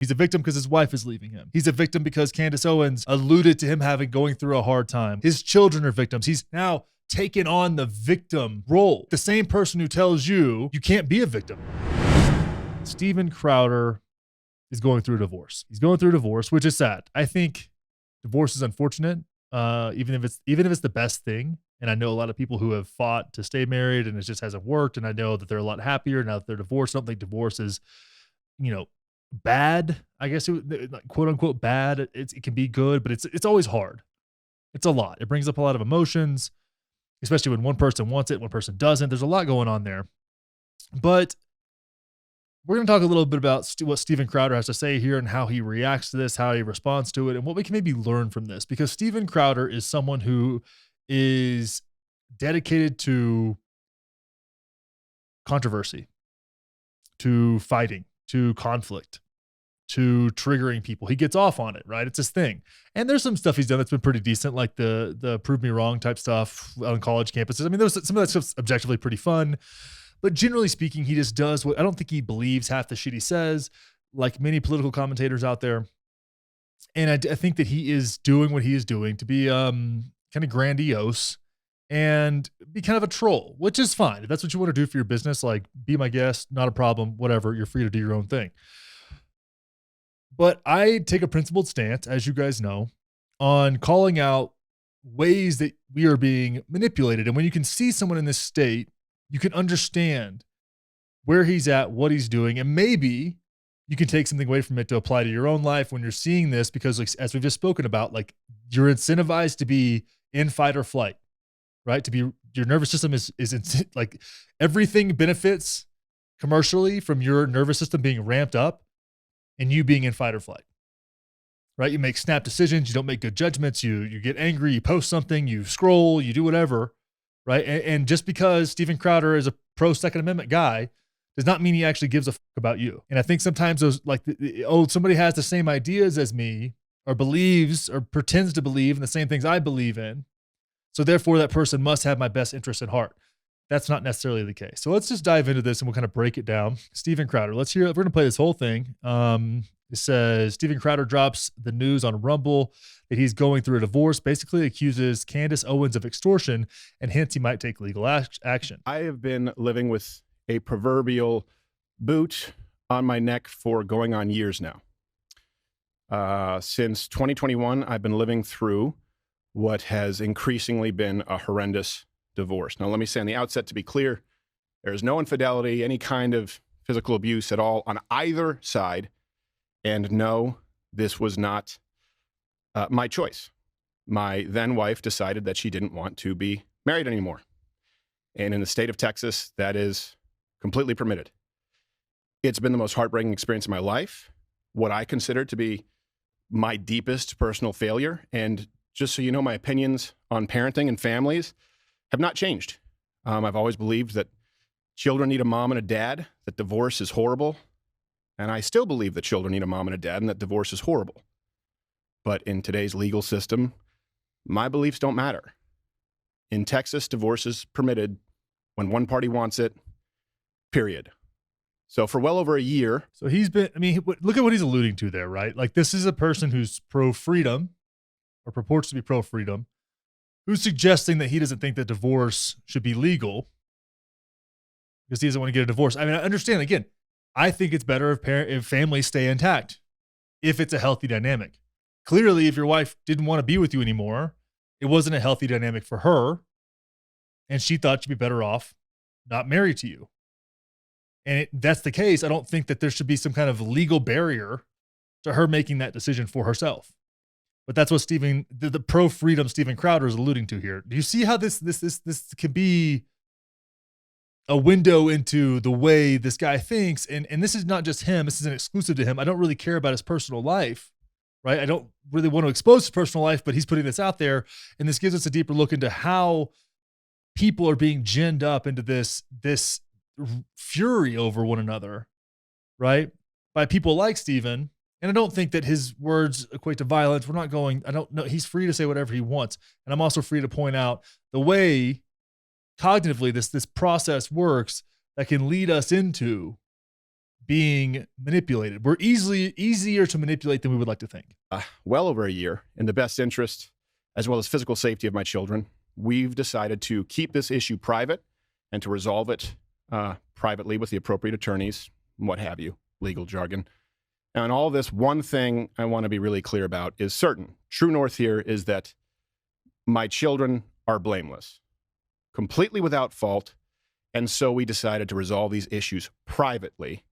He's a victim because his wife is leaving him. He's a victim because Candace Owens alluded to him going through a hard time. His children are victims. He's now taken on the victim role. The same person who tells you can't be a victim. Steven Crowder is going through a divorce. He's going through a divorce, which is sad. I think divorce is unfortunate, even if it's the best thing. And I know a lot of people who have fought to stay married and it just hasn't worked. And I know that they're a lot happier now that they're divorced. I don't think divorce is, bad. I guess like, quote unquote bad. It can be good, but it's always hard. It's a lot. It brings up a lot of emotions, especially when one person wants it, one person doesn't. There's a lot going on there. But we're going to talk a little bit about what Steven Crowder has to say here and how he reacts to this, how he responds to it, and what we can maybe learn from this. Because Steven Crowder is someone who is dedicated to controversy, to fighting, to conflict, to triggering people. He gets off on it, right? It's his thing. And there's some stuff he's done that's been pretty decent, like the prove me wrong type stuff on college campuses. I mean, there's some of that stuff's objectively pretty fun. But generally speaking, he just does what I don't think he believes half the shit he says, like many political commentators out there. And I think that he is doing what he is doing to be kind of grandiose and be kind of a troll, which is fine. If that's what you want to do for your business, like be my guest, not a problem, whatever. You're free to do your own thing. But I take a principled stance, as you guys know, on calling out ways that we are being manipulated. And when you can see someone in this state, you can understand where he's at, what he's doing, and maybe you can take something away from it to apply to your own life when you're seeing this, because like, as we've just spoken about, like you're incentivized to be in fight or flight, right? Your nervous system is like everything benefits commercially from your nervous system being ramped up and you being in fight or flight, right? You make snap decisions. You don't make good judgments. You get angry, you post something, you scroll, you do whatever. Right. And just because Steven Crowder is a pro Second Amendment guy does not mean he actually gives a fuck about you. And I think sometimes those like, somebody has the same ideas as me or believes or pretends to believe in the same things I believe in. So therefore that person must have my best interest at heart. That's not necessarily the case. So let's just dive into this and we'll kind of break it down. Steven Crowder, let's hear it. We're going to play this whole thing. It says Steven Crowder drops the news on Rumble that he's going through a divorce, basically accuses Candace Owens of extortion and hints he might take legal action. I have been living with a proverbial boot on my neck for going on years now. Since 2021, I've been living through what has increasingly been a horrendous divorce. Now, let me say on the outset, to be clear, there is no infidelity, any kind of physical abuse at all on either side. And no, this was not my choice. My then wife decided that she didn't want to be married anymore. And in the state of Texas, that is completely permitted. It's been the most heartbreaking experience of my life, what I consider to be my deepest personal failure. And just so you know, my opinions on parenting and families have not changed. I've always believed that children need a mom and a dad, that divorce is horrible. And I still believe that children need a mom and a dad and that divorce is horrible. But in today's legal system, my beliefs don't matter. In Texas, divorce is permitted when one party wants it, period. So for well over a year. So look at what he's alluding to there, right? Like this is a person who's pro-freedom or purports to be pro-freedom, who's suggesting that he doesn't think that divorce should be legal because he doesn't want to get a divorce. I mean, I understand, again, I think it's better if families stay intact, if it's a healthy dynamic. Clearly, if your wife didn't want to be with you anymore, it wasn't a healthy dynamic for her, and she thought she'd be better off not married to you. And that's the case. I don't think that there should be some kind of legal barrier to her making that decision for herself. But that's what the pro-freedom Steven Crowder is alluding to here. Do you see how this can be a window into the way this guy thinks? And this is not just him. This isn't exclusive to him. I don't really care about his personal life, right? I don't really want to expose his personal life, but he's putting this out there. And this gives us a deeper look into how people are being ginned up into this fury over one another, right? By people like Steven. And I don't think that his words equate to violence. I don't know. He's free to say whatever he wants. And I'm also free to point out the way cognitively this process works that can lead us into being manipulated. We're easier to manipulate than we would like to think. Well over a year, in the best interest, as well as physical safety of my children, we've decided to keep this issue private and to resolve it privately with the appropriate attorneys, what have you, legal jargon. Now, in all this, one thing I want to be really clear about is certain. True north here is that my children are blameless, completely without fault, and so we decided to resolve these issues privately,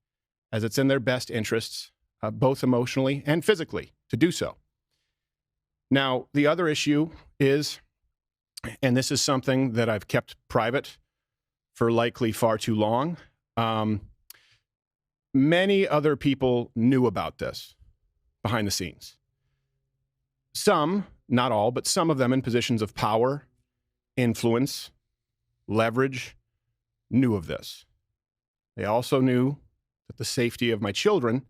as it's in their best interests, both emotionally and physically, to do so. Now, the other issue is, and this is something that I've kept private for likely far too long, many other people knew about this behind the scenes. Some, not all, but some of them in positions of power, influence, leverage, knew of this. They also knew that the safety of my children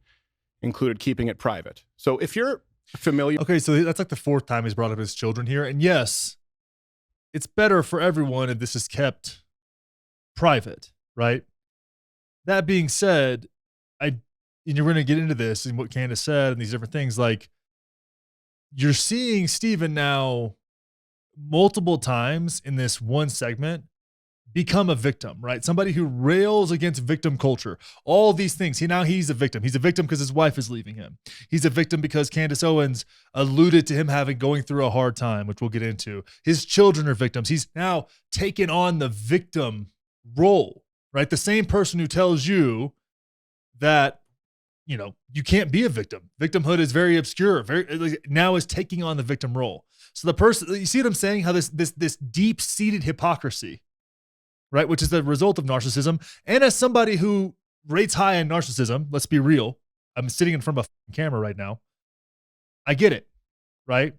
included keeping it private. So if you're familiar... Okay, so that's like the fourth time he's brought up his children here. And yes, it's better for everyone if this is kept private, right? That being said, and you're going to get into this and what Candace said and these different things, like you're seeing Stephen now multiple times in this one segment become a victim, right? Somebody who rails against victim culture. All these things. He's a victim. He's a victim because his wife is leaving him. He's a victim because Candace Owens alluded to him going through a hard time, which we'll get into. His children are victims. He's now taken on the victim role, right? The same person who tells you that, you can't be a victim. Victimhood is very obscure. Now is taking on the victim role. So the person, you see what I'm saying? How this deep-seated hypocrisy, right? Which is the result of narcissism. And as somebody who rates high in narcissism, let's be real. I'm sitting in front of a camera right now. I get it, right?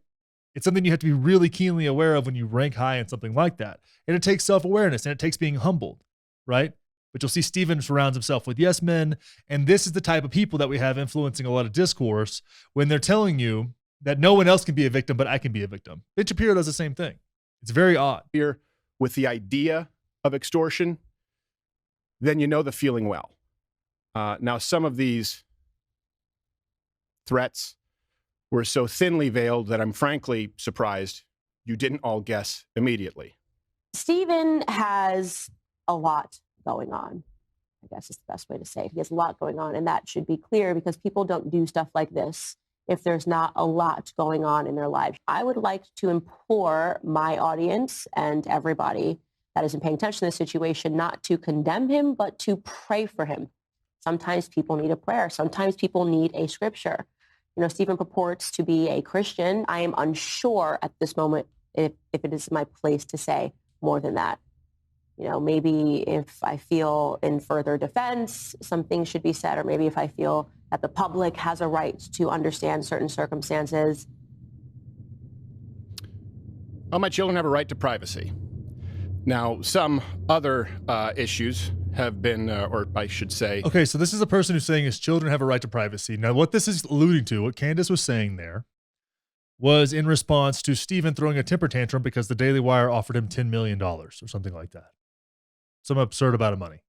It's something you have to be really keenly aware of when you rank high in something like that. And it takes self-awareness and it takes being humbled, right? But you'll see Stephen surrounds himself with yes men. And this is the type of people that we have influencing a lot of discourse when they're telling you that no one else can be a victim, but I can be a victim. Ben Shapiro does the same thing. It's very odd. Here with the idea of extortion, then you know the feeling well. Now, some of these threats were so thinly veiled that I'm frankly surprised you didn't all guess immediately. Stephen has a lot going on, I guess is the best way to say it. He has a lot going on, and that should be clear because people don't do stuff like this if there's not a lot going on in their lives. I would like to implore my audience and everybody that isn't paying attention to this situation not to condemn him, but to pray for him. Sometimes people need a prayer. Sometimes people need a scripture. Stephen purports to be a Christian. I am unsure at this moment if it is my place to say more than that. Maybe if I feel in further defense, some things should be said, or maybe if I feel that the public has a right to understand certain circumstances. Well, my children have a right to privacy. Now, some other issues have been, or I should say... Okay, so this is a person who's saying his children have a right to privacy. Now, what this is alluding to, what Candace was saying there, was in response to Stephen throwing a temper tantrum because the Daily Wire offered him $10 million or something like that. Some absurd amount of money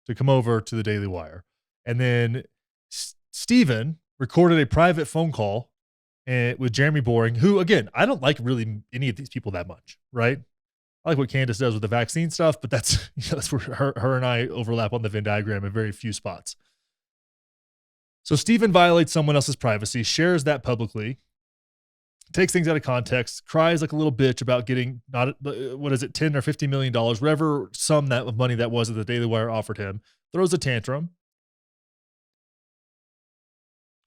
to come over to the Daily Wire. And then Stephen recorded a private phone call with Jeremy Boring, who, again, I don't like really any of these people that much, right? I like what Candace does with the vaccine stuff, but that's where her and I overlap on the Venn diagram in very few spots. So Stephen violates someone else's privacy, shares that publicly, takes things out of context, cries like a little bitch about getting $10 or $50 million, whatever sum of money that was that the Daily Wire offered him, throws a tantrum.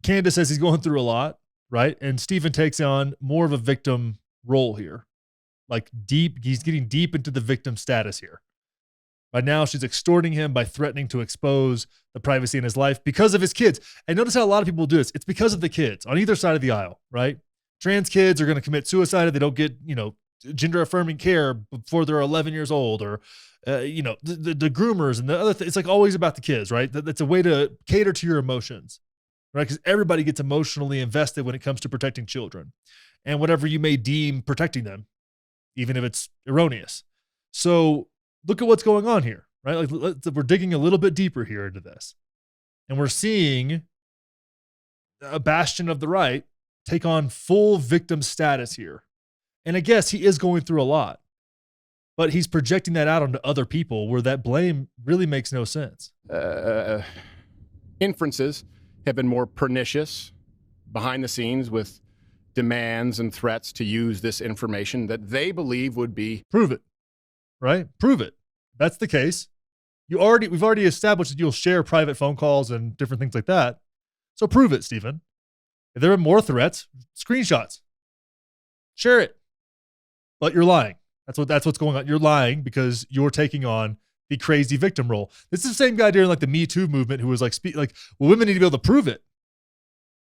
Candace says he's going through a lot, right? And Stephen takes on more of a victim role here. He's getting deep into the victim status here. Right now, she's extorting him by threatening to expose the privacy in his life because of his kids. And notice how a lot of people do this. It's because of the kids on either side of the aisle, right? Trans kids are going to commit suicide if they don't get, gender affirming care before they're 11 years old, or, the groomers and the other things. It's like always about the kids, right? That's a way to cater to your emotions, right? Because everybody gets emotionally invested when it comes to protecting children and whatever you may deem protecting them, even if it's erroneous. So look at what's going on here, right? We're digging a little bit deeper here into this. And we're seeing a bastion of the right take on full victim status here. And I guess he is going through a lot, but he's projecting that out onto other people where that blame really makes no sense. Inferences have been more pernicious behind the scenes with demands and threats to use this information that they believe would be. Prove it, right? Prove it. That's the case. We've already established that you'll share private phone calls and different things like that. So prove it, Stephen. If there are more threats, screenshots, share it. But you're lying. That's what's going on. You're lying because you're taking on the crazy victim role. This is the same guy during like the Me Too movement who was like, well, women need to be able to prove it.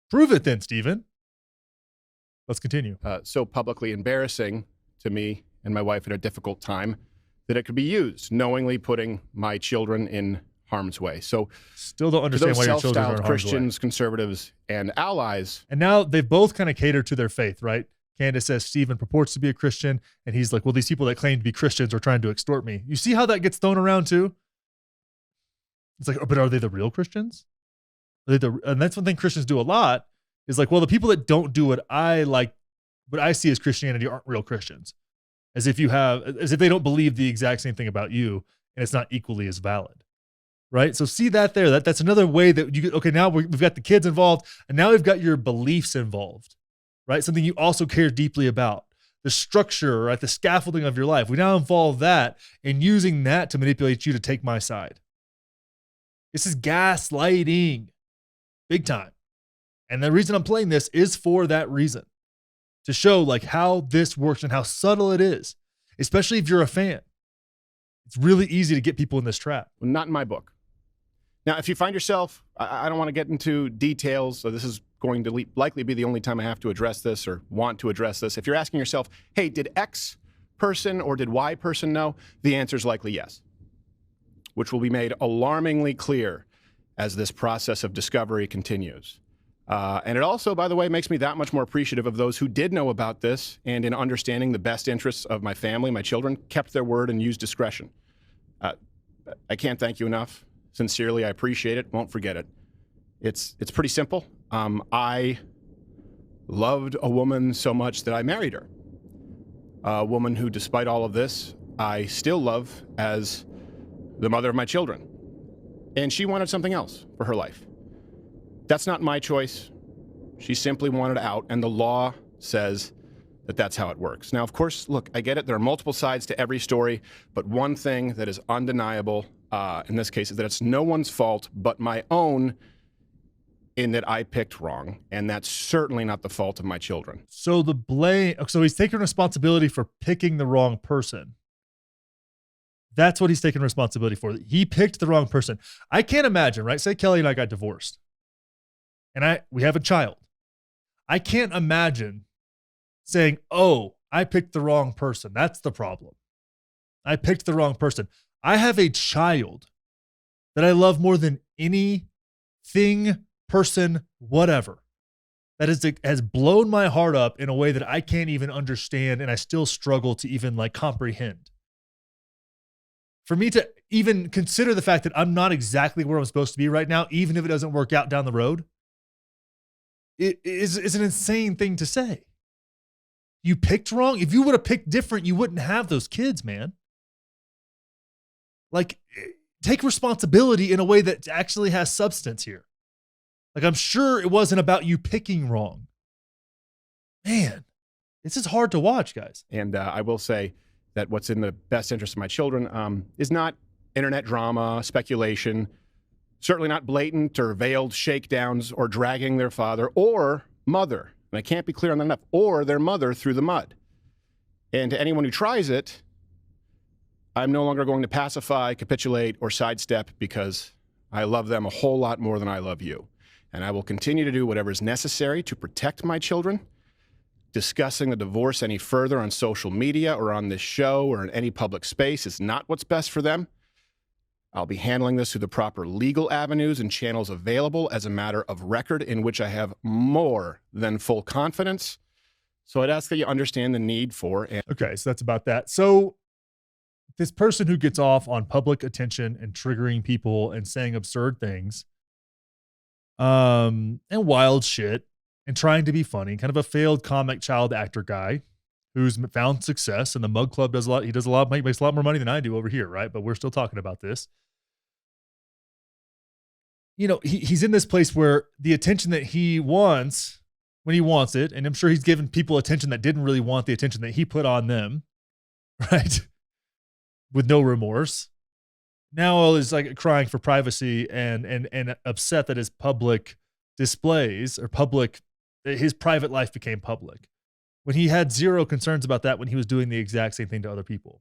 Prove it then, Stephen. Let's continue. So publicly embarrassing to me and my wife at a difficult time that it could be used, knowingly putting my children in harm's way. So still don't understand why your children are in harm's Christians, way. Conservatives, and allies. And now they've both kind of catered to their faith, right? Candace says Stephen purports to be a Christian, and he's like, well, these people that claim to be Christians are trying to extort me. You see how that gets thrown around too? It's like, but are they the real Christians? And that's one thing Christians do a lot is like, well, the people that don't do what I see as Christianity aren't real Christians. As if they don't believe the exact same thing about you, and it's not equally as valid. Right? So see that there. That's another way that you get, okay, now we've got the kids involved, and now we've got your beliefs involved. Right? Something you also care deeply about. The structure, right? The scaffolding of your life. We now involve that and using that to manipulate you to take my side. This is gaslighting. Big time. And the reason I'm playing this is for that reason. To show like how this works and how subtle it is. Especially if you're a fan. It's really easy to get people in this trap. Not in my book. Now, if you find yourself, I don't want to get into details, so this is going to likely be the only time I have to address this or want to address this. If you're asking yourself, hey, did X person or did Y person know? The answer is likely yes, which will be made alarmingly clear as this process of discovery continues. And it also, by the way, makes me that much more appreciative of those who did know about this and in understanding the best interests of my family, my children, kept their word and used discretion. I can't thank you enough. Sincerely, I appreciate it. Won't forget it. It's pretty simple. I loved a woman so much that I married her. A woman who, despite all of this, I still love as the mother of my children. And she wanted something else for her life. That's not my choice. She simply wanted out, and the law says that that's how it works. Now, of course, look, I get it. There are multiple sides to every story, but one thing that is undeniable in this case is that it's no one's fault but my own in that I picked wrong, and that's certainly not the fault of my children. So he's taking responsibility for picking the wrong person. That's what he's taking responsibility for. He picked the wrong person. I can't imagine, right? Say Kelly and I got divorced, and we have a child. I can't imagine saying, oh, I picked the wrong person. That's the problem. I picked the wrong person. I have a child that I love more than anything, person, whatever, that has blown my heart up in a way that I can't even understand, and I still struggle to even like comprehend. For me to even consider the fact that I'm not exactly where I'm supposed to be right now, even if it doesn't work out down the road, it is an insane thing to say. You picked wrong. If you would have picked different, you wouldn't have those kids, man. Like, take responsibility in a way that actually has substance here. Like, I'm sure it wasn't about you picking wrong. Man, this is hard to watch, guys. And I will say that what's in the best interest of my children is not internet drama, speculation, certainly not blatant or veiled shakedowns or dragging their father or mother, and I can't be clear on that enough, or their mother through the mud. And to anyone who tries it, I'm no longer going to pacify, capitulate, or sidestep because I love them a whole lot more than I love you. And I will continue to do whatever is necessary to protect my children. Discussing the divorce any further on social media or on this show or in any public space is not what's best for them. I'll be handling this through the proper legal avenues and channels available as a matter of record in which I have more than full confidence. So I'd ask that you understand the need for. Okay, so that's about that. So this person who gets off on public attention and triggering people and saying absurd things and wild shit, and trying to be funny, kind of a failed comic child actor guy who's found success. And the Mug Club does a lot. He does a lot, makes a lot more money than I do over here, right? But we're still talking about this. You know, he's in this place where the attention that he wants when he wants it, and I'm sure he's given people attention that didn't really want the attention that he put on them, right? With no remorse. Now is like crying for privacy and upset that his public displays or his private life became public when he had zero concerns about that when he was doing the exact same thing to other people.